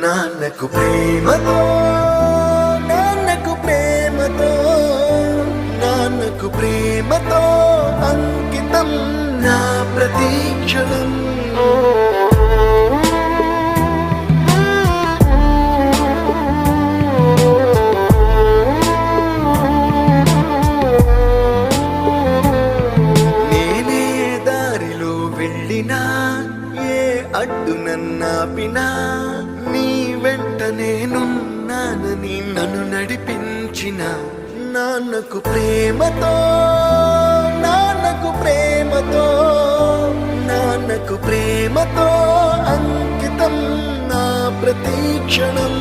నాన్నకు ప్రేమతో నాన్నకు ప్రేమతో నాన్నకు ప్రేమతో అంకితం నా ప్రతీక్షణం. నేనే దారిలో వెళ్ళినా ఏ అడ్డు నన్నాపినా నీ వెంట నేనున్నానని నన్ను నడిపించిన నాన్నకు ప్రేమతో నాన్నకు ప్రేమతో నాన్నకు ప్రేమతో అంకితం నా ప్రతీక్షణం.